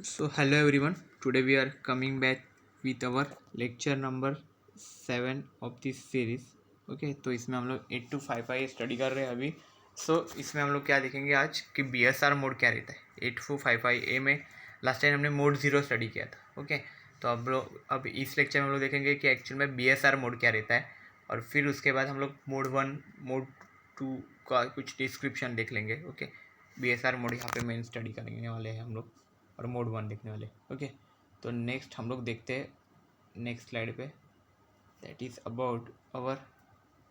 So hello everyone. Today we are coming back with our lecture number 7 of this series. Okay तो इसमें हम लोग 8255 study कर रहे हैं अभी. इसमें हम लोग क्या देखेंगे आज कि BSR मोड क्या रहता है. 8455A में लास्ट टाइम हमने मोड 0 स्टडी किया था. ओके तो अब इस लेक्चर में हम लोग देखेंगे कि एक्चुअल में BSR मोड क्या रहता है, और फिर उसके बाद हम लोग मोड 1 मोड 2 का कुछ डिस्क्रिप्शन देख लेंगे. ओके BSR मोड यहाँ पे मेन स्टडी करने वाले हैं हम लोग, और मोड 1 देखने वाले. ओके तो नेक्स्ट हम लोग देखते हैं नेक्स्ट स्लाइड पे, that is about our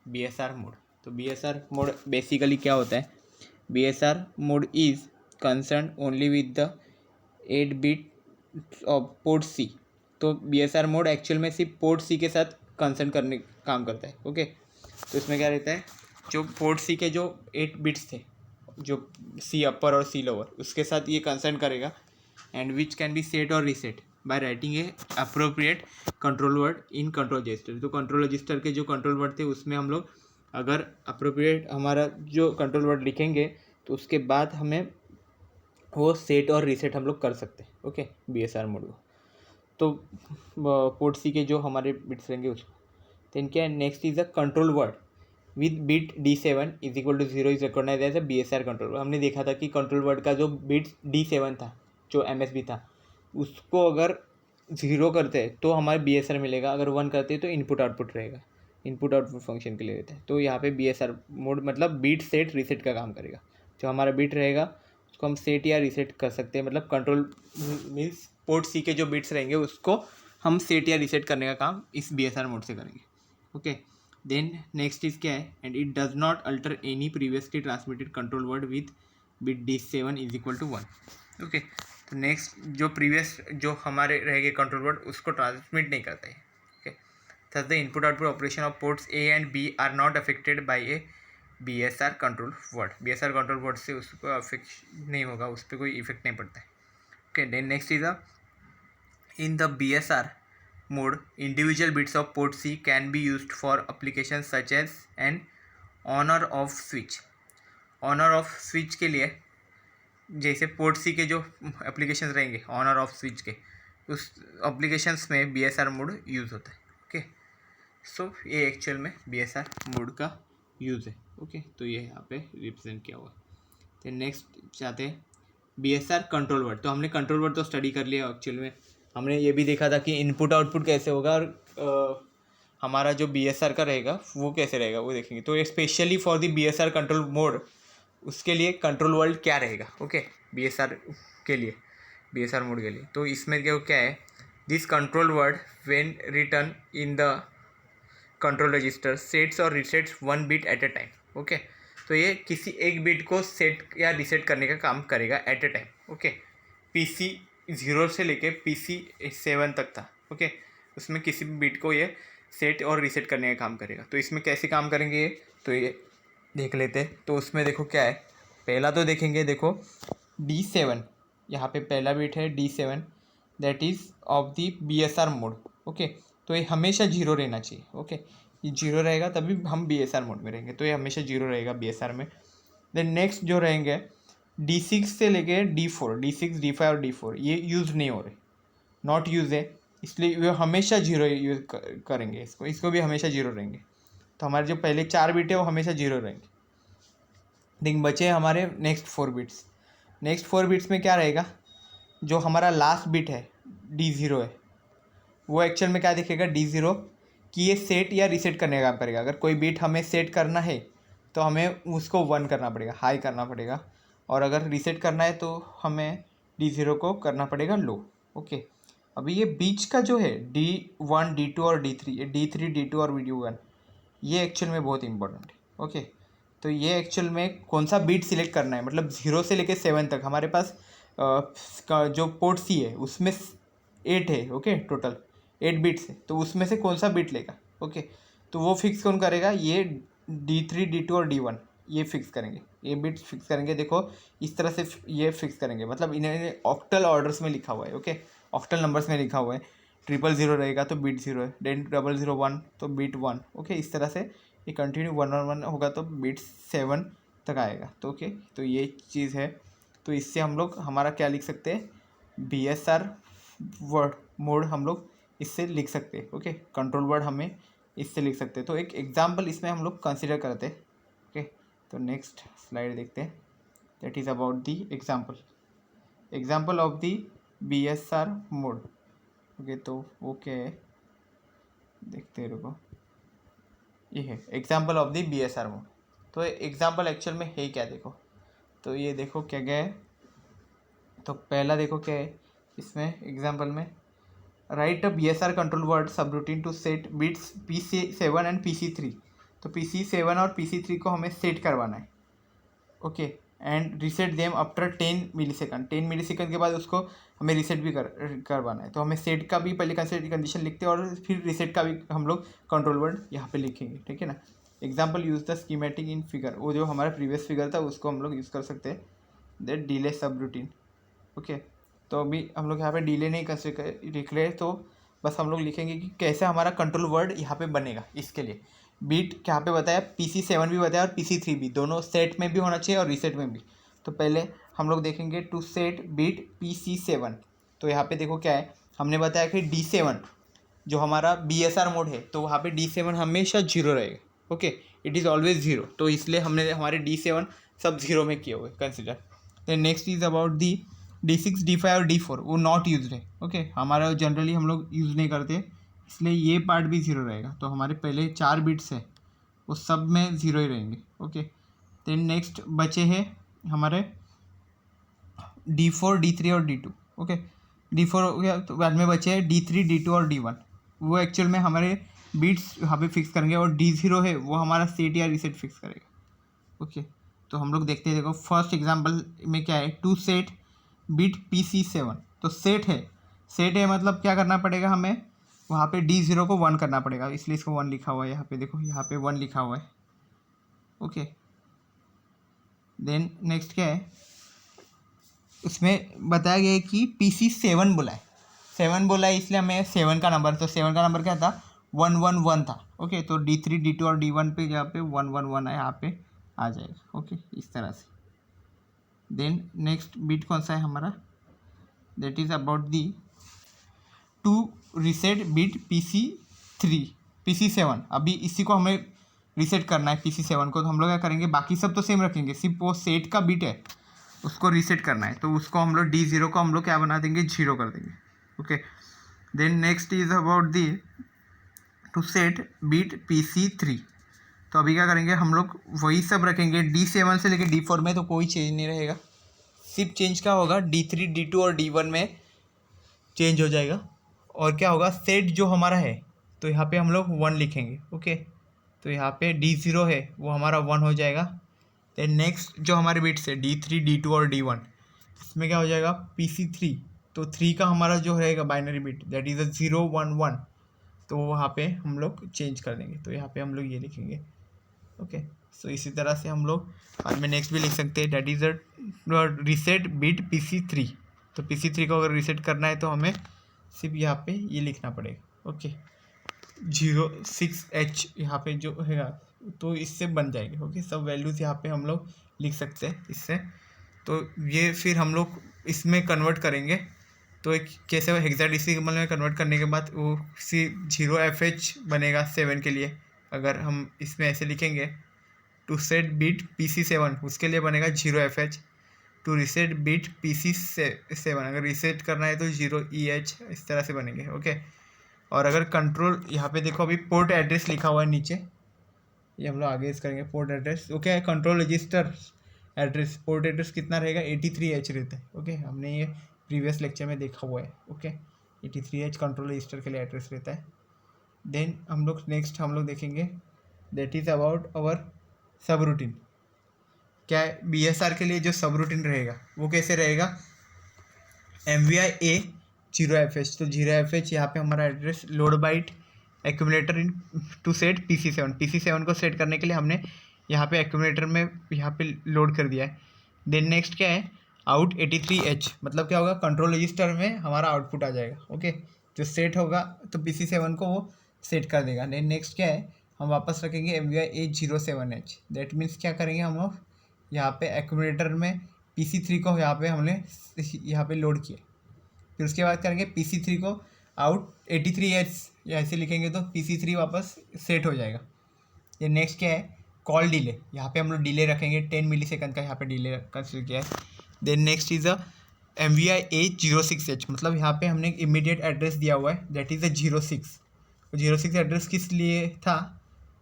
BSR mode. तो BSR मोड बेसिकली क्या होता है. BSR mode is concern only with the 8 bit of port C. तो BSR मोड एक्चुअल में सिर्फ पोर्ट सी के साथ कंसर्न करने काम करता है. ओके तो इसमें क्या रहता है, जो पोर्ट सी के जो 8 बिट्स थे, जो सी अपर और सी लोअर, उसके साथ ये कंसर्न करेगा, and which can be set और reset by writing a appropriate control word in control register. तो कंट्रोल रजिस्टर के जो कंट्रोल वर्ड थे उसमें हम लोग अगर अप्रोप्रिएट हमारा जो कंट्रोल वर्ड लिखेंगे तो उसके बाद हमें वो सेट और रीसेट हम लोग कर सकते हैं. ओके BSR मोड को. तो पोर्ट सी के जो हमारे बिट्स रहेंगे उसको देन क्या next is a control word with bit D7 is equal to 0 is recognize as a BSR control. हमने देखा था कि कंट्रोल वर्ड का जो बिट D7 था, जो MSB था, उसको अगर 0 करते हैं तो हमारे BSR मिलेगा, अगर 1 करते हैं तो इनपुट आउटपुट रहेगा. इनपुट आउटपुट फंक्शन के लिए रहता है. तो यहाँ पे BSR मोड मतलब बीट सेट रीसेट का काम करेगा. जो हमारा बीट रहेगा उसको हम सेट या रीसेट कर सकते हैं. मतलब कंट्रोल मीन्स पोर्ट सी के जो बिट्स रहेंगे उसको हम सेट या रीसेट करने का काम इस BSR मोड से करेंगे. ओके देन नेक्स्ट इज क्या है, and it does not alter any previously transmitted control word with bit D7 is equal to 1. Okay तो नेक्स्ट जो प्रीवियस जो हमारे रहेंगे कंट्रोल वर्ड उसको ट्रांसमिट नहीं करता है. Okay thus the input output operation of ports A and B are not affected by a BSR control word. BSR control word से उसको अफेक्ट नहीं होगा, उस पर कोई इफेक्ट नहीं पड़ता है. Okay then next is a in the BSR mode, individual bits of port C can be used for applications such as an on or off switch. On or off switch के लिए जैसे पोर्ट सी के जो applications रहेंगे honour off switch के, उस applications में BSR mode use होता है. ओके सो ये एक्चुअल में BSR मोड का यूज़ है. ओके तो ये यहाँ पे रिप्रेजेंट किया हुआ. तो नेक्स्ट चाहते हैं BSR कंट्रोल वर्ड. तो हमने कंट्रोल वर्ड तो स्टडी कर लिया. एक्चुअल में हमने ये भी देखा था कि इनपुट आउटपुट कैसे होगा, और हमारा जो BSR का रहेगा वो कैसे रहेगा वो देखेंगे. तो specially for the BSR control mode उसके लिए कंट्रोल वर्ड क्या रहेगा. ओके BSR के लिए BSR मोड के लिए. तो इसमें क्या है, this control word when return in the control register sets और resets 1 bit at a time. Okay तो ये किसी एक बिट को सेट या रिसेट करने का काम करेगा at a time. Okay PC 0 से लेके PC 7 तक था. ओके उसमें किसी भी बिट को ये सेट और रीसेट करने का काम करेगा. तो इसमें कैसे काम करेंगे ये, तो ये देख लेते हैं. तो उसमें देखो क्या है, पहला तो देखेंगे, देखो D7 यहाँ पे पहला बिट है D7, that is of the BSR mode. Okay तो ये हमेशा 0 रहना चाहिए. ओके ये 0 रहेगा तभी हम BSR मोड में रहेंगे. तो ये हमेशा 0 रहेगा BSR में. देन नेक्स्ट जो रहेंगे D6 से लेके D4, D6 D5 और D4 ये यूज़ नहीं हो रहे, नॉट यूज़ है, इसलिए वो हमेशा 0 यूज़ करेंगे. इसको भी हमेशा 0 रहेंगे. तो हमारे जो पहले 4 बिट है वो हमेशा 0 रहेंगे. देन बचे हमारे नेक्स्ट 4 बिट्स. नेक्स्ट 4 बिट्स में क्या रहेगा, जो हमारा लास्ट बिट है D0 है, वो एक्चुअल में क्या दिखेगा D0 कि ये सेट या रीसेट करने का काम करेगा. अगर कोई बिट हमें सेट करना है तो हमें उसको 1 करना पड़ेगा, हाई करना पड़ेगा, और अगर रीसेट करना है तो हमें D0 को करना पड़ेगा लो. ओके अभी ये बीच का जो है D1 D2 और D3, ये D3 D2 और D1 ये एक्चुअल में बहुत इंपॉर्टेंट है. ओके तो ये एक्चुअल में कौन सा बीट सिलेक्ट करना है, मतलब 0 से लेके 7 तक हमारे पास जो पोर्ट सी है उसमें 8 है. ओके टोटल 8 बिट्स है, तो उसमें से कौन सा बिट लेगा. ओके तो वो फिक्स कौन करेगा, ये D3 D2 और D1 ये फिक्स करेंगे, ये बिट्स फिक्स करेंगे. देखो इस तरह से ये फिक्स करेंगे, मतलब इन्हें ऑक्टल ऑर्डर्स में लिखा हुआ है. ओके ऑक्टल नंबर्स में लिखा हुआ है. 000 रहेगा तो बिट 0 है, देन 001 तो बिट 1. ओके इस तरह से ये कंटिन्यू 1 होगा तो बिट 7 तक आएगा. तो ओके तो ये चीज़ है. तो इससे हम लोग हमारा क्या लिख सकते हैं, BSR वर्ड मोड हम लोग इससे लिख सकते हैं। ओके, कंट्रोल वर्ड हमें इससे लिख सकते हैं। तो एक एग्जाम्पल इसमें हम लोग कंसिडर करते हैं। ओके, तो नेक्स्ट स्लाइड देखते हैं। That is about the example of the BSR mode. Okay, तो वो क्या है देखते हैं, रुको। ये है example of the BSR mode. तो एग्जाम्पल एक्चुअल में है क्या, देखो। तो ये देखो क्या क्या है। तो पहला देखो क्या है इसमें एग्जाम्पल में, write a BSR control word sub routine to set bits PC7 and PC3। तो PC7 और PC3 को हमें सेट करवाना है। Okay, and reset them after 10 millisecond के बाद उसको हमें रीसेट भी करवाना है। तो हमें सेट का भी पहले कंडीशन लिखते हैं और फिर रीसेट का भी हम लोग कंट्रोल वर्ड यहाँ पे लिखेंगे, ठीक है ना। Example use the schematic in figure, वो जो हमारा प्रीवियस फिगर था उसको हम लोग यूज़ कर सकते हैं। दैट डिले सब रूटीन। ओके, तो अभी हम लोग यहाँ पे डिले नहीं कर लिख रहे, तो बस हम लोग लिखेंगे कि कैसे हमारा कंट्रोल वर्ड यहाँ पे बनेगा। इसके लिए बीट यहाँ पे बताया, PC7 भी बताया और PC3 भी, दोनों सेट में भी होना चाहिए और रीसेट में भी। तो पहले हम लोग देखेंगे टू सेट बीट PC7। तो यहाँ पे देखो क्या है, हमने बताया कि D7 जो हमारा BSR मोड है, तो वहाँ पे D7 हमेशा 0 रहेगा। ओके, इट इज़ ऑलवेज 0, तो इसलिए हमने हमारे D7 सब 0 में किए हुए consider. Then next is about the D6, D5 और D4, वो नॉट यूज है। ओके, हमारा जनरली हम लोग यूज़ नहीं करते, इसलिए ये पार्ट भी 0 रहेगा। तो हमारे पहले 4 बिट्स है वो सब में 0 ही रहेंगे। ओके, देन नेक्स्ट बचे हैं हमारे D4, D3 और D2। ओके, D4 हो गया, तो बाद में बचे हैं D3, D2 और D1। वो एक्चुअल में हमारे बीट्स यहाँ पे फिक्स करेंगे, और D0 है वो हमारा सेट या रीसेट फिक्स करेगा। ओके, तो हम लोग देखते हैं। देखो फर्स्ट एग्जांपल में क्या है, टू सेट बीट PC7। तो सेट है मतलब क्या करना पड़ेगा हमें, वहाँ पे D0 को 1 करना पड़ेगा, इसलिए इसको 1 लिखा हुआ है यहाँ पे। देखो यहाँ पे 1 लिखा हुआ है। ओके, देन नेक्स्ट क्या है, उसमें बताया गया है कि PC7 बोला है, 7 बोला है, इसलिए हमें 7 का नंबर, तो 7 का नंबर क्या था, 111 था। ओके, तो D3, D2 और D1 पे यहाँ पे 111 है, यहाँ पे आ जाएगा। ओके, इस तरह से। देन नेक्स्ट बीट कौन सा है हमारा, that is about the to reset bit PC7। अभी इसी को हमें रीसेट करना है PC7 को। तो हम लोग क्या करेंगे, बाकी सब तो सेम रखेंगे, सिर्फ वो सेट का बीट है उसको रीसेट करना है। तो उसको हम लोग D0 को हम लोग क्या बना देंगे, 0 कर देंगे। Okay, then next is about the to set bit PC3। तो अभी क्या करेंगे, हम लोग वही सब रखेंगे D7 से लेके D4 में, तो कोई चेंज नहीं रहेगा। सिर्फ चेंज क्या होगा, D3, D2 और D1 में चेंज हो जाएगा। और क्या होगा, सेट जो हमारा है, तो यहाँ पे हम लोग 1 लिखेंगे। ओके, तो यहाँ पे D0 है वो हमारा 1 हो जाएगा। देन नेक्स्ट जो हमारे बिट्स है D3, D2 और D1, इसमें क्या हो जाएगा, PC3। तो 3 का हमारा जो रहेगा बाइनरी बिट, दैट इज़ 0, 1, 1, तो वहाँ पे हम लोग चेंज कर देंगे। तो यहाँ पे हम लोग ये लिखेंगे। ओके, सो इसी तरह से हम लोग बाद में नेक्स्ट भी लिख सकते हैं, that is reset bit PC3। तो PC3 को अगर रीसेट करना है तो हमें सिर्फ यहाँ पे ये लिखना पड़ेगा। ओके, 06H यहाँ पे जो है, तो इससे बन जाएगी। ओके, सब वैल्यूज़ यहाँ पे हम लोग लिख सकते हैं इससे। तो ये फिर हम लोग इसमें कन्वर्ट करेंगे। तो एक कैसे वो हेक्साडेसिमल में कन्वर्ट करने के बाद वो 0FH बनेगा 7 के लिए। अगर हम इसमें ऐसे लिखेंगे, टू सेट बीट PC7, उसके लिए बनेगा 0FH। To reset bit PC7, अगर रीसेट करना है तो 0EH, इस तरह से बनेंगे। ओके, और अगर कंट्रोल यहाँ पे देखो, अभी पोर्ट एड्रेस लिखा हुआ है नीचे, ये हम लोग आगे इस करेंगे। Port address okay, control register address, port address कितना रहेगा, 83H रहता है। ओके, हमने ये प्रीवियस लेक्चर में देखा हुआ है। ओके, 83H कंट्रोल रजिस्टर के लिए एड्रेस रहता है। देन हम लोग नेक्स्ट हम लोग देखेंगे, दैट इज़ अबाउट आवर सब रूटीन। क्या है, BSR के लिए जो सब रूटीन रहेगा वो कैसे रहेगा, MVI A 0FH। तो 0FH यहाँ पे हमारा address, load byte accumulator in to set PC7 को सेट करने के लिए हमने यहाँ पे एक्यूमुलेटर में यहाँ पे लोड कर दिया है। देन नेक्स्ट क्या है, आउट 83H, मतलब क्या होगा, कंट्रोल रजिस्टर में हमारा आउटपुट आ जाएगा। ओके, जो सेट होगा तो PC7 को वो सेट कर देगा। देन नेक्स्ट क्या है, हम वापस रखेंगे MVI A 07H। That means क्या करेंगे हम लोग, यहाँ पे एक्यूमुलेटर में PC3 को यहाँ पे हमने यहाँ पे लोड किया। फिर उसके बाद करेंगे PC3 को आउट 83H, ऐसे लिखेंगे तो PC3 वापस सेट हो जाएगा। ये नेक्स्ट क्या है, कॉल डिले, यहाँ पे हम लोग डिले रखेंगे 10 मिलीसेकंड का, यहाँ पे डिले कंसिडर किया है। Then next is a MVI A06H, मतलब यहाँ पे हमने इमीडिएट एड्रेस दिया हुआ है, दैट इज़ अ 06 एड्रेस किस लिए था,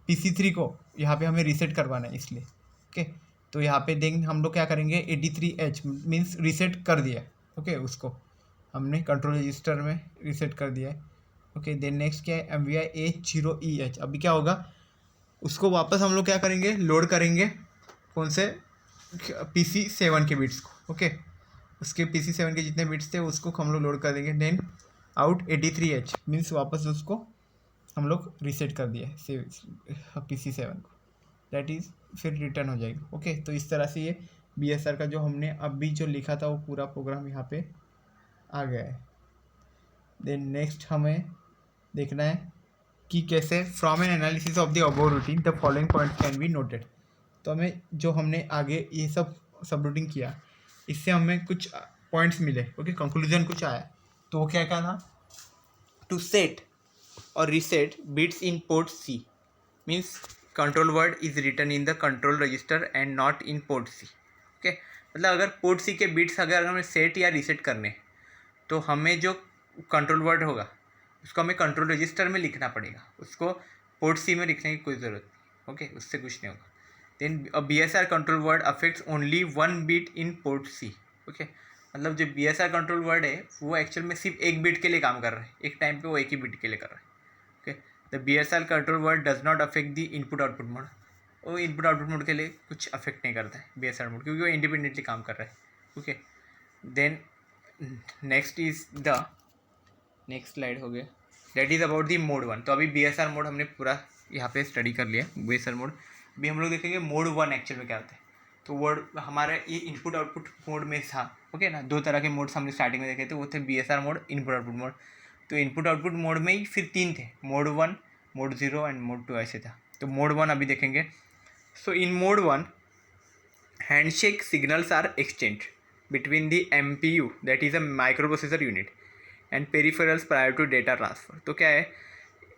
PC3 को यहाँ पे हमें रीसेट करवाना है इसलिए। ओके, तो यहाँ पे देंगे हम लोग क्या करेंगे 83H मीन्स रीसेट कर दिया। ओके, उसको हमने कंट्रोल रजिस्टर में रीसेट कर दिया है। ओके, देन नेक्स्ट क्या है MVI A0EH, अभी क्या होगा उसको वापस हम लोग क्या करेंगे, लोड करेंगे कौन से PC7 के बिट्स को। ओके, उसके PC7 के जितने बिट्स थे उसको हम लोग लोड कर देंगे। देन आउट 83H मीन्स वापस उसको हम लोग रीसेट कर दिया PC7 को, दैट इज़ फिर रिटर्न हो जाएगी। ओके, तो इस तरह से ये BSR का जो हमने अभी जो लिखा था वो पूरा प्रोग्राम यहाँ पे आ गया है। देन नेक्स्ट हमें देखना है कि कैसे from N analysis of the above routine the following point can be noted. तो हमें जो हमने आगे ये सब रूटीन किया, इससे हमें कुछ पॉइंट्स मिले। ओके, कंक्लूजन कुछ आया, तो वो क्या था, टू सेट और reset bits in port C means control word is written in the control register and not in port C। Okay, मतलब अगर पोर्ट C के बिट्स अगर हमें सेट या रीसेट करने तो हमें जो कंट्रोल वर्ड होगा उसको हमें कंट्रोल रजिस्टर में लिखना पड़ेगा, उसको पोर्ट C में लिखने की कोई ज़रूरत नहीं। ओके, उससे कुछ नहीं होगा। Then BSR control word affects only 1 bit in port C। Okay, मतलब जो BSR कंट्रोल वर्ड है वो एक्चुअल में सिर्फ एक बिट के लिए काम कर रहा है, एक टाइम पे वो एक ही बिट के लिए कर रहा है। Okay, the BSR control word does not affect the input output mode, वो इनपुट आउटपुट मोड के लिए कुछ अफेक्ट नहीं करता है BSR मोड, क्योंकि वो इंडिपेंडेंटली काम कर रहा है। Okay, then next is the next slide हो गया, that is about the mode 1। तो अभी BSR मोड हमने पूरा यहाँ पे स्टडी कर लिया। BSR मोड भी हम लोग देखेंगे मोड 1 एक्चुअल में क्या होता है। तो वर्ड हमारा ये इनपुट आउटपुट मोड में था। ओके ना, दो तरह के मोड्स हमने स्टार्टिंग में देखे थे, वो थे BSR mode, input output mode. तो इनपुट आउटपुट मोड में ही फिर 3 थे, मोड 1, मोड 0 एंड मोड 2 ऐसे था। तो मोड 1 अभी देखेंगे। So in mode 1 handshake signals are exchange between the MPU that is a microprocessor unit and peripherals prior to data transfer. तो क्या है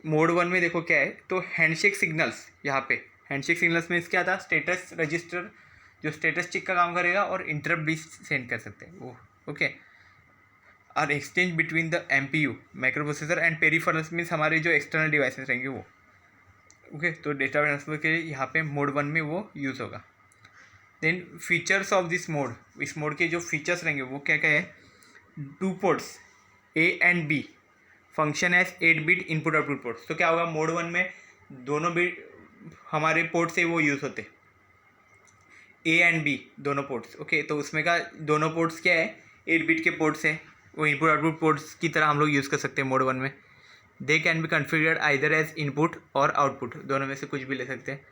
मोड 1 में, देखो क्या है, तो हैंडशेक सिग्नल्स, यहाँ पे हैंडशेक सिग्नल्स में क्या था, स्टेटस रजिस्टर जो स्टेटस चेक का काम करेगा और इंटरप्ट भी सेंड कर सकते हैं वो। Okay, are exchange between the MPU microprocessor and peripherals means हमारे जो एक्सटर्नल डिवाइसेस रहेंगे वो। ओके, तो डेटा ट्रांसफर के लिए यहाँ पे मोड 1 में वो यूज़ होगा। Then features of this mode, इस मोड के जो फीचर्स रहेंगे वो क्या क्या है, 2 ports A and B function as 8 bit input output ports. तो क्या होगा मोड 1 में दोनों बिट हमारे पोर्ट से वो यूज़ होते, A एंड B दोनों पोर्ट्स। ओके, तो उसमें का दोनों पोर्ट्स क्या है 8 बिट के पोर्ट्स है, वो इनपुट आउटपुट पोर्ट्स की तरह हम लोग यूज़ कर सकते हैं मोड 1 में। They can be configured either as input और आउटपुट, दोनों में से कुछ भी ले सकते हैं।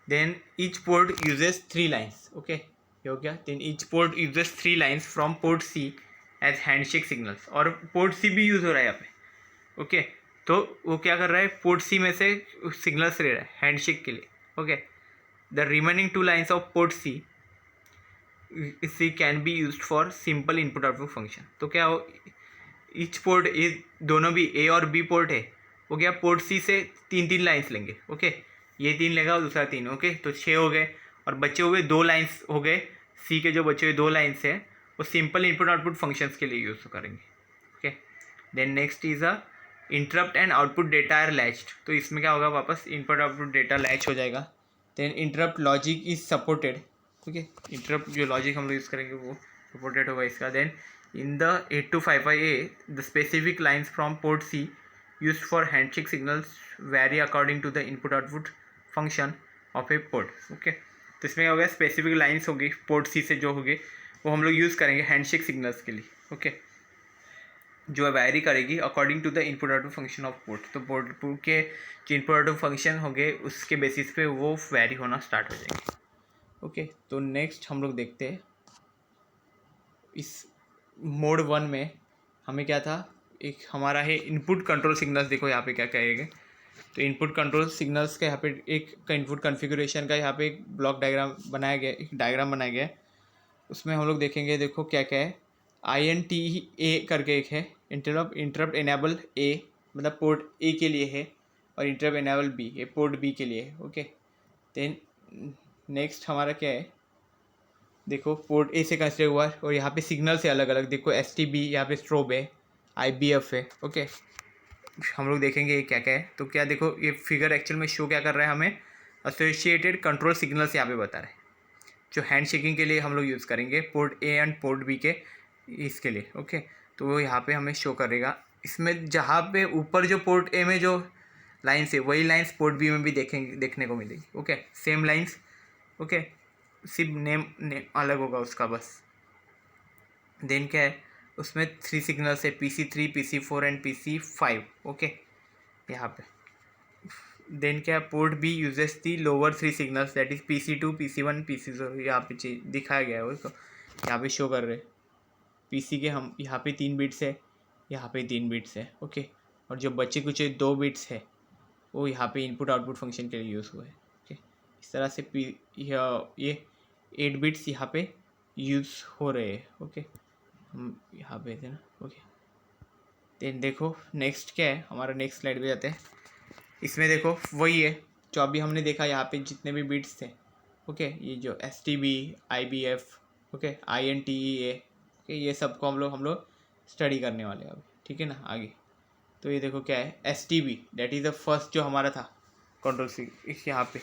Then each port uses 3 lines. Okay, ये हो गया। Then each port uses 3 lines from port C as handshake signals, और पोर्ट C भी यूज़ हो रहा है यहाँ पे। ओके, तो वो क्या कर रहा है, पोर्ट C में से सिग्नल्स ले रहा है हैंडशेक के लिए। Okay, the remaining 2 lines of port C can be used for simple input output function. तो क्या हो, ईच पोर्ट इज दोनों भी A और B पोर्ट है, वो क्या पोर्ट C से 3 लाइन्स लेंगे। ओके, ये 3 लेगा और दूसरा 3। ओके, तो 6 हो गए, और बचे हुए 2 लाइन्स हो गए C के, जो बचे हुए 2 लाइन्स हैं वो सिंपल इनपुट आउटपुट फंक्शंस के लिए यूज़ करेंगे। Okay, then next is a interrupt and output data are latched. तो इसमें क्या होगा, वापस इनपुट आउटपुट डेटा लैच हो जाएगा। Then interrupt logic is supported. Okay, interrupt जो लॉजिक हम लोग यूज़ करेंगे वो सपोर्टेड होगा इसका। Then in the 8255A the specific lines from port C used for handshake signals vary according to the input output function of a port. Okay, तो इसमें क्या होगा, स्पेसिफिक लाइन्स होगी पोर्ट C से जो होगी वो हम लोग यूज़ करेंगे हैंडशेक सिग्नल्स के लिए। ओके, जो वैरी करेगी according to the input output function of port. तो पोर्ट के जो इनपुट आउटपुट फंक्शन होंगे उसके बेसिस पे वो वैरी होना स्टार्ट हो जाएंगे। ओके, तो नेक्स्ट हम लोग देखते हैं इस मोड 1 में हमें क्या था, एक हमारा है इनपुट कंट्रोल सिग्नल्स। देखो यहाँ पे क्या कहेंगे, तो इनपुट कंट्रोल सिग्नल्स का यहाँ पे एक का इनपुट कॉन्फ़िगरेशन का यहाँ पे एक ब्लॉक डायग्राम बनाया गया, एक डायग्राम बनाया गया है। उसमें हम लोग देखेंगे, देखो क्या क्या है। INTA करके एक है, इंटरप्ट इनेबल A, मतलब पोर्ट A के लिए है, और इंटरप्ट इनेबल B, ये पोर्ट B के लिए है। ओके, देन नेक्स्ट हमारा क्या है, देखो पोर्ट A से कंसिडर हुआ है, और यहाँ पे सिग्नल से अलग अलग देखो STB, यहाँ पे स्ट्रोब है, IBF है। ओके, हम लोग देखेंगे ये क्या क्या है। तो क्या देखो, ये फिगर एक्चुअल में शो क्या कर रहा है हमें, एसोसिएटेड कंट्रोल सिग्नल्स यहाँ पे बता रहे हैं, जो हैंड शेकिंग के लिए हम लोग यूज़ करेंगे port A and port B के इसके लिए। ओके, तो वो यहाँ पे हमें शो करेगा। इसमें जहाँ पे ऊपर जो पोर्ट A में जो लाइन्स है वही लाइन्स पोर्ट B में भी देखने को मिलेगी। Okay, same lines. ओके, सिर्फ नेम अलग होगा उसका बस। देन क्या है, उसमें 3 सिग्नल्स है, PC3, PC4 and PC5। Okay, यहाँ पे देन क्या है, port B uses the lower 3 signals, that is PC2, PC1, PC0। यहाँ पे दिखाया गया है वो, तो यहाँ पे शो कर रहे हैं PC के हम यहाँ पे 3 बिट्स है, यहाँ पे 3 बिट्स है। ओके, और जो बचे कुछ 2 बिट्स है वो यहाँ पे इनपुट आउटपुट फंक्शन के लिए यूज़ हुआ है। ओके, इस तरह से ये 8 बिट्स यहाँ पे यूज़ हो रहे हैं। ओके, हम यहाँ पे थे ना। ओके, देन देखो नेक्स्ट क्या है, हमारा नेक्स्ट स्लाइड पे जाते हैं। इसमें देखो वही है जो अभी हमने देखा, यहाँ पे जितने भी बिट्स थे। ओके, ये जो STB, IBF, okay, INTEA, okay, ये सबको हम लोग स्टडी करने वाले हैं अभी, ठीक है ना, आगे। तो ये देखो क्या है, STB, that is the first जो हमारा था कंट्रोल इस यहाँ पे,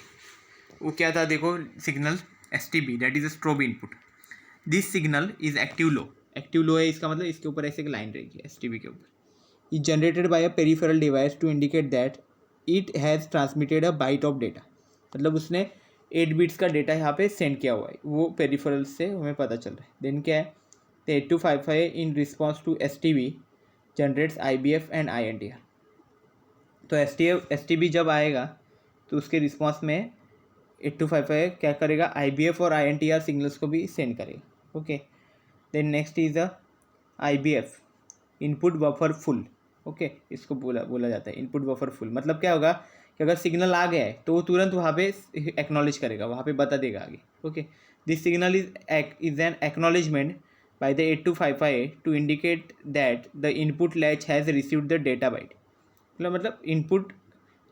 वो क्या था देखो, signal STB, that is a strobe input. This signal is active low है, इसका मतलब इसके ऊपर ऐसे एक लाइन रहेगी STB के ऊपर। Is generated by a peripheral device to indicate that it has transmitted a byte of data, मतलब उसने 8 बिट्स का डेटा यहाँ पे सेंड किया हुआ है, वो पेरिफेरल से हमें पता चल रहा है। देन क्या है, तो 8255 in response to STB generates IBF and INTR। तो STB जब आएगा तो उसके रिस्पॉन्स में 8255 क्या करेगा, IBF और INTR सिग्नल्स को भी सेंड करेगा। Okay, then next is a IBF, input buffer full. Okay, इसको बोला जाता है इनपुट बफर फुल। मतलब क्या होगा कि अगर सिग्नल आ गया है तो वो तुरंत वहाँ पे एक्नॉलेज करेगा, वहाँ पे बता देगा आगे। Okay, this signal is an acknowledgement by the 8255 to indicate that the input latch has received the data byte. मतलब इनपुट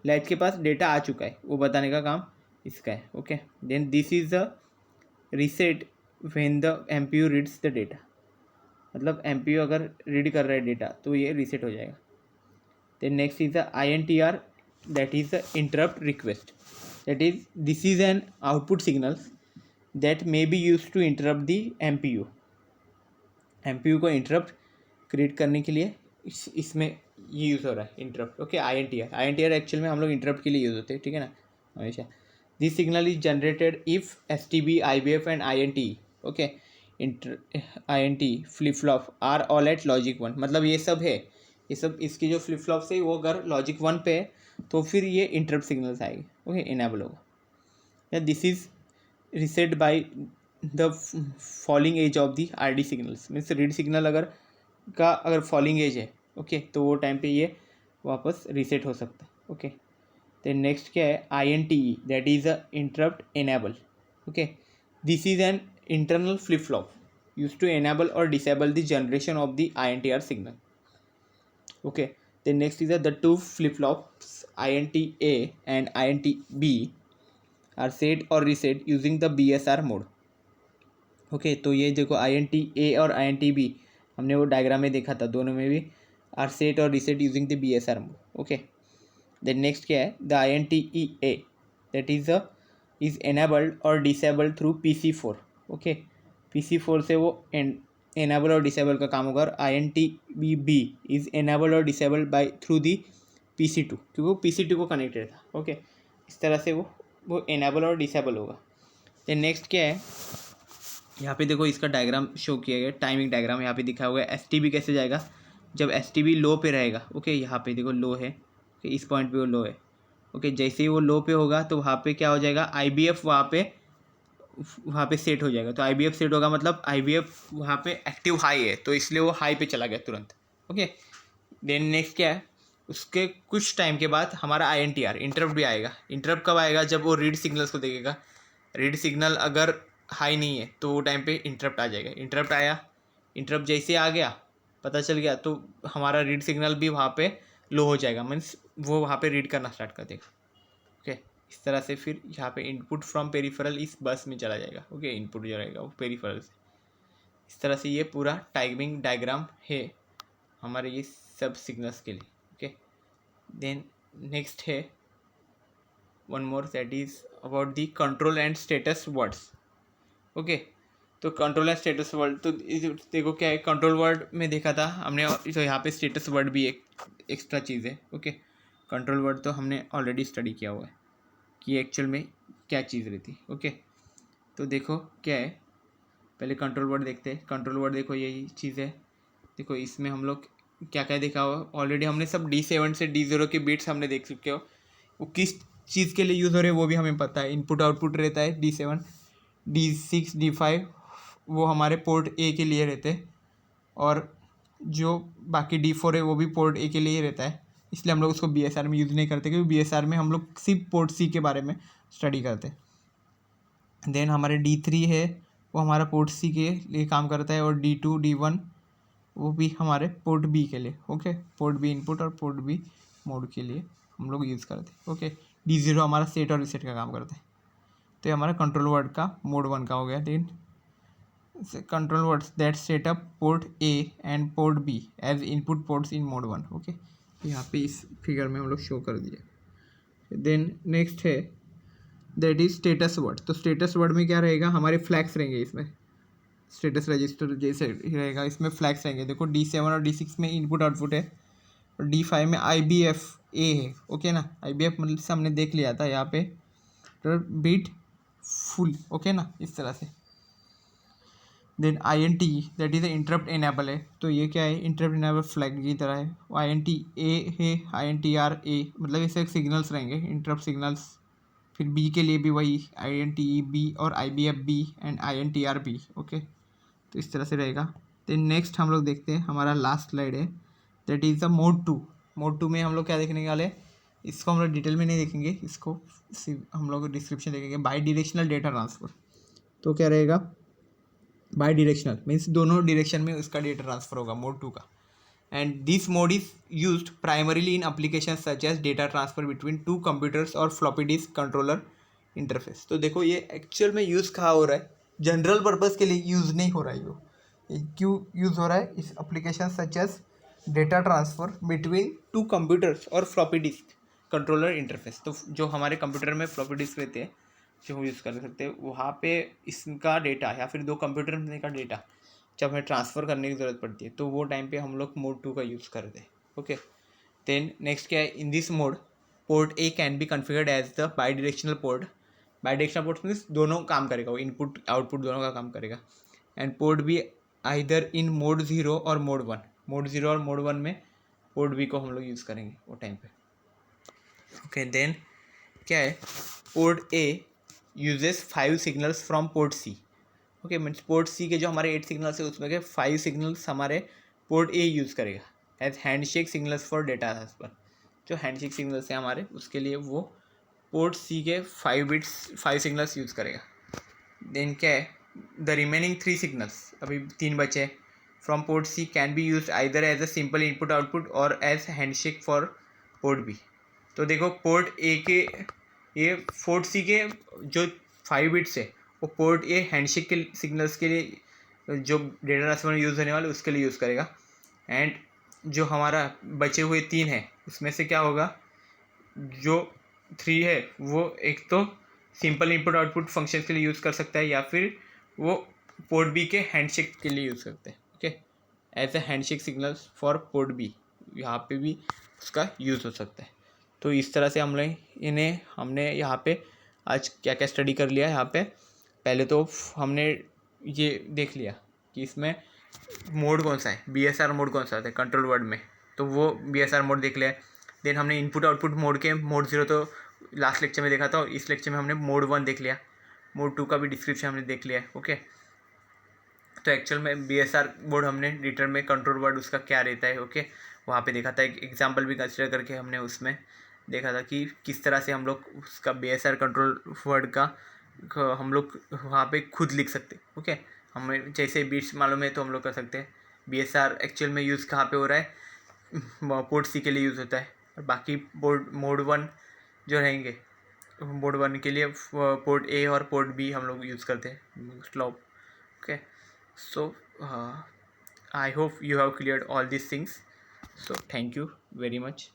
लैच के पास डेटा आ चुका है, वो बताने का काम इसका है। Okay, then this is the reset when the MPU reads the data, मतलब MPU अगर रीड कर रहा है डेटा तो ये रीसेट हो जाएगा। Then next is the INTR, that is the interrupt request, that is this is an output signals that may be use to interrupt the MPU को इंटरप्ट क्रिएट करने के लिए इसमें ये यूज़ हो रहा है इंटरप्ट। ओके, INTR एक्चुअल में हम लोग इंटरप्ट के लिए यूज़ होते हैं, ठीक है ना, हमेशा। This signal is generated if STB, IBF and INT, okay, INT flip flop are all at logic 1, मतलब ये सब है, ये सब इसकी जो फ्लिप फ्लॉप से वो अगर लॉजिक 1 पे है तो फिर ये इंटरप्ट सिग्नल्स आएगी। ओके, इनेबल होगा। This is reset by the falling edge of the RD signals, means read signal अगर फॉलिंग एज है, ओके, तो वो टाइम पे ये वापस रीसेट हो सकता है। ओके, देन नेक्स्ट क्या है, INTE, that is a interrupt enable. Okay, this is N internal flip-flop used to enable or disable the generation of the INTR signal. Okay, then next is the two flip-flops INTA and INTB are set or reset using the BSR mode. Okay, तो ये देखो INTA और INTB हमने वो diagram में देखा था, दोनों में भी आर सेट और reset using the BSR mode. Okay, then next क्या है, the INTEA, that is enabled और disabled through PC4। Okay, PC4 से वो एनेबल और डिसेबल का काम होगा, और INTB इज एनेबल और disable by through the PC2, क्योंकि वो PC2 को कनेक्टेड था। ओके, इस तरह से वो एनेबल और डिसेबल होगा। देन नेक्स्ट क्या है, यहाँ पे देखो इसका डायग्राम शो किया गया, टाइमिंग डायग्राम यहाँ पे दिखा हुआ है। STB कैसे जाएगा, जब STB लो पे रहेगा। ओके, यहाँ पे देखो लो है, ओके, इस पॉइंट पे वो लो है। ओके, जैसे ही वो लो पे होगा तो वहाँ पे क्या हो जाएगा, IBF वहाँ पे सेट हो जाएगा। तो IBF सेट होगा, मतलब IBF वहाँ पे एक्टिव हाई है, तो इसलिए वो हाई पे चला गया तुरंत। ओके, देन नेक्स्ट क्या है, उसके कुछ टाइम के बाद हमारा INTR इंटरप्ट भी आएगा। इंटरप्ट कब आएगा, जब वो रीड सिग्नल्स को देखेगा। रीड सिग्नल अगर हाई नहीं है तो वो टाइम पे इंटरप्ट आ जाएगा। इंटरप्ट आया, इंटरप्ट जैसे आ गया पता चल गया तो हमारा रीड सिग्नल भी वहाँ पे लो हो जाएगा, मीन्स वो वहाँ पे रीड करना स्टार्ट कर देगा। ओके, इस तरह से फिर यहाँ पे इनपुट फ्रॉम पेरिफेरल इस बस में चला जाएगा। ओके, इनपुट जो रहेगा वो पेरिफेरल से। इस तरह से ये पूरा टाइमिंग डायग्राम है हमारे ये सब सिग्नल्स के लिए। ओके, देन नेक्स्ट है one more, that is about the control and status words. Okay, तो कंट्रोल एंड स्टेटस वर्ड, तो देखो क्या है, कंट्रोल वर्ड में देखा था हमने, तो यहाँ पे स्टेटस वर्ड भी एक एक्स्ट्रा चीज़ है। ओके, कंट्रोल वर्ड तो हमने ऑलरेडी स्टडी किया हुआ है कि एक्चुअल में क्या चीज़ रहती है। ओके, तो देखो क्या है, पहले कंट्रोल वर्ड देखते हैं। कंट्रोल वर्ड देखो यही चीज़ है। देखो इसमें हम लोग क्या क्या देखा हुआ ऑलरेडी, हमने सब D7 से D0 के बीट्स हमने देख चुके हो, वो किस चीज़ के लिए यूज़ हो रहे हैं वो भी हमें पता है। इनपुट आउटपुट रहता है D7, D6, D5 वो हमारे पोर्ट ए के लिए रहते हैं, और जो बाकी D4 है वो भी पोर्ट ए के लिए ही रहता है। इसलिए हम लोग उसको BSR में यूज़ नहीं करते, क्योंकि BSR में हम लोग सिर्फ पोर्ट सी के बारे में स्टडी करते हैं। देन हमारे D3 है, वो हमारा पोर्ट सी के लिए काम करता है, और D2, D1 वो भी हमारे पोर्ट बी के लिए। ओके, पोर्ट बी इनपुट और पोर्ट बी मोड के लिए हम लोग यूज़ करते हैं। ओके, D0 हमारा सेट और रिसेट का काम करता है। तो ये हमारा कंट्रोल वर्ड का मोड 1 का हो गया। Then control words that set up port A and port B as input ports in mode 1। Okay, यहाँ पे इस फिगर में हम लोग शो कर दिए। देन नेक्स्ट है दैट इज स्टेटस वर्ड। तो स्टेटस वर्ड में क्या रहेगा, हमारे फ्लैग्स रहेंगे इसमें, स्टेटस रजिस्टर जैसे ही रहेगा, इसमें फ्लैग्स रहेंगे। देखो D7 और D6 में इनपुट आउटपुट है, और D5 में IBF A है। ओके ना, IBF मतलब से हमने देख लिया था यहाँ पे, तो बीट फुल। ओके ना, इस तरह से। Then INT that is interrupt enable है, तो ये क्या है, इंटरप्ट इनेबल फ्लैग की तरह है। INT A है, INTR A, मतलब ऐसे सिग्नल्स रहेंगे, इंटरप्ट सिग्नल्स। फिर B के लिए भी वही INTE B और IBF B and INTR B। Okay, तो इस तरह से रहेगा। देन नेक्स्ट हम लोग देखते हैं, हमारा लास्ट स्लाइड है, that is the mode 2। Mode 2 में हम लोग क्या देखने वाले, इसको हम लोग डिटेल में नहीं देखेंगे, इसको हम लोग डिस्क्रिप्शन देखेंगे। बाई डायरेक्शनल डेटा ट्रांसफ़र, तो क्या रहेगा, बाई डायरेक्शनल मीन्स दोनों डायरेक्शन में उसका डेटा ट्रांसफ़र होगा मोड 2 का। And this mode is used primarily in application such as data transfer between two computers और फ्लॉपी डिस्क कंट्रोलर इंटरफेस। तो देखो ये एक्चुअल में यूज़ कहाँ हो रहा है, जनरल पर्पज़ के लिए यूज़ नहीं हो रहा है। ये क्यों यूज़ हो रहा है, इस application such as data transfer between two computers और फ्लॉपी डिस्क कंट्रोलर इंटरफेस। तो जो हमारे कंप्यूटर में फ्लॉपी डिस्क रहते हैं जो हम यूज़ कर सकते हैं, वहाँ पे इसका डेटा या फिर दो कंप्यूटर में का डेटा जब हमें ट्रांसफ़र करने की ज़रूरत पड़ती है, तो वो टाइम पे हम लोग मोड 2 का यूज़ करते हैं। ओके, देन नेक्स्ट क्या है, in this mode port A can be configured as the bidirectional port. Bidirectional port means दोनों काम करेगा, वो इनपुट आउटपुट दोनों का काम करेगा। And port be either in mode 0 और मोड 1। मोड 0 और मोड 1 में पोर्ट बी को हम लोग यूज़ करेंगे वो टाइम पे। ओके, देन क्या है, port A uses 5 signals from port C. Okay, means port C के जो हमारे 8 सिग्नल्स है उसमें के 5 सिग्नल्स हमारे पोर्ट ए यूज़ करेगा as handshake signals for data transfer. जो हैंडशेक सिग्नल्स हैं हमारे, उसके लिए वो पोर्ट सी के 5 सिग्नल्स यूज़ करेगा। देन क्या है, द रिमेनिंग 3 सिग्नल्स, अभी 3 बचे, from port C can be use either as a simple input output और as handshake for port B. तो देखो पोर्ट ए के, ये पोर्ट सी के जो 5 बिट्स है वो पोर्ट ए हैंडशेक के सिग्नल्स के लिए जो डेटा ट्रांसफर में यूज़ होने वाले उसके लिए यूज़ करेगा। एंड जो हमारा बचे हुए 3 है उसमें से क्या होगा, जो 3 है वो एक तो सिंपल इनपुट आउटपुट फंक्शन के लिए यूज़ कर सकता है, या फिर वो पोर्ट बी के हैंडशेक के लिए यूज़ करते हैं। Okay, as a handshake signals for port B, यहाँ पे भी उसका यूज़ हो सकता है। तो इस तरह से हमने यहाँ पे आज क्या क्या स्टडी कर लिया। यहाँ पे पहले तो हमने ये देख लिया कि इसमें मोड कौन सा है, BSR मोड कौन सा है कंट्रोल वर्ड में, तो वो BSR मोड देख लिया। देन हमने इनपुट आउटपुट मोड के मोड 0 तो लास्ट लेक्चर में देखा था, और इस लेक्चर में हमने मोड 1 देख लिया। मोड 2 का भी डिस्क्रिप्शन हमने देख लिया है। ओके, तो एक्चुअल में BSR मोड हमने रिटर्न में कंट्रोल वर्ड उसका क्या रहता है, ओके, वहाँ पे देखा था। एक एग्जांपल भी कंसिडर करके हमने उसमें देखा था कि किस तरह से हम लोग उसका BSR कंट्रोल वर्ड का हम लोग वहाँ पे खुद लिख सकते। ओके, हमें जैसे बीट्स मालूम है तो हम लोग कर सकते हैं। BSR एक्चुअल में यूज़ कहाँ पे हो रहा है, पोर्ट C के लिए यूज़ होता है, और बाकी मोड 1 जो रहेंगे, मोड 1 के लिए पोर्ट A और पोर्ट B हम लोग यूज़ करते हैं slope. Okay, so I hope you have cleared all these things, so thank you very much.